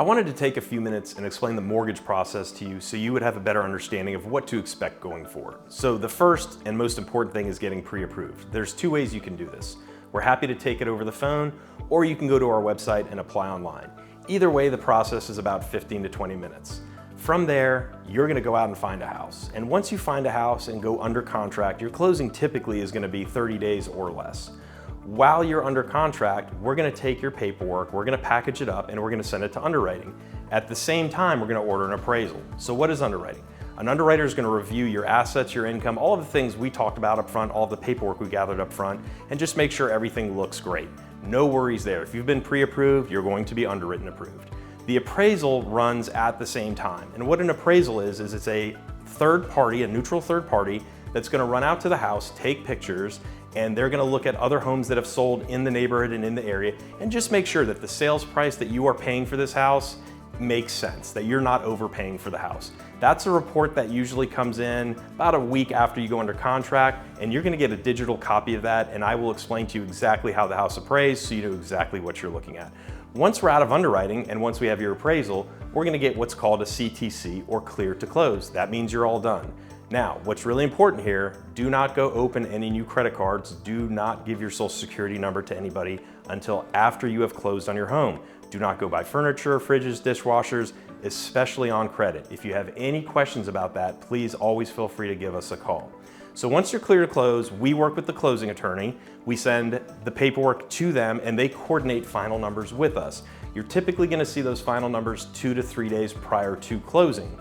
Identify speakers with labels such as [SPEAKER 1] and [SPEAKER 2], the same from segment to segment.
[SPEAKER 1] I wanted to take a few minutes and explain the mortgage process to you so you would have a better understanding of what to expect going forward. So the first and most important thing is getting pre-approved. There's two ways you can do this. We're happy to take it over the phone, or you can go to our website and apply online. Either way, the process is about 15 to 20 minutes. From there, you're gonna go out and find a house. And once you find a house and go under contract, your closing typically is gonna be 30 days or less. While you're under contract, we're gonna take your paperwork, we're gonna package it up, and we're gonna send it to underwriting. At the same time, we're gonna order an appraisal. So what is underwriting? An underwriter is gonna review your assets, your income, all of the things we talked about up front, all of the paperwork we gathered up front, and just make sure everything looks great. No worries there. If you've been pre-approved, you're going to be underwritten approved. The appraisal runs at the same time. And what an appraisal is it's a third party, a neutral third party, that's gonna run out to the house, take pictures, and they're gonna look at other homes that have sold in the neighborhood and in the area, and just make sure that the sales price that you are paying for this house makes sense, that you're not overpaying for the house. That's a report that usually comes in about a week after you go under contract, and you're gonna get a digital copy of that, and I will explain to you exactly how the house appraised so you know exactly what you're looking at. Once we're out of underwriting and once we have your appraisal, we're gonna get what's called a CTC, or clear to close. That means you're all done. Now, what's really important here, do not go open any new credit cards. Do not give your social security number to anybody until after you have closed on your home. Do not go buy furniture, fridges, dishwashers, especially on credit. If you have any questions about that, please always feel free to give us a call. So once you're clear to close, we work with the closing attorney. We send the paperwork to them and they coordinate final numbers with us. You're typically gonna see those final numbers 2 to 3 days prior to closing.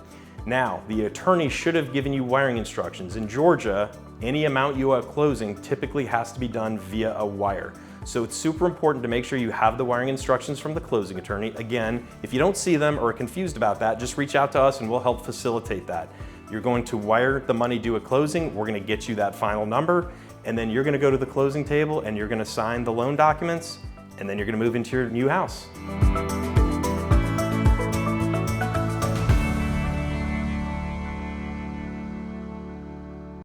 [SPEAKER 1] Now, the attorney should have given you wiring instructions. In Georgia, any amount you owe at closing typically has to be done via a wire. So it's super important to make sure you have the wiring instructions from the closing attorney. Again, if you don't see them or are confused about that, just reach out to us and we'll help facilitate that. You're going to wire the money due at closing, we're gonna get you that final number, and then you're gonna go to the closing table and you're gonna sign the loan documents, and then you're gonna move into your new house.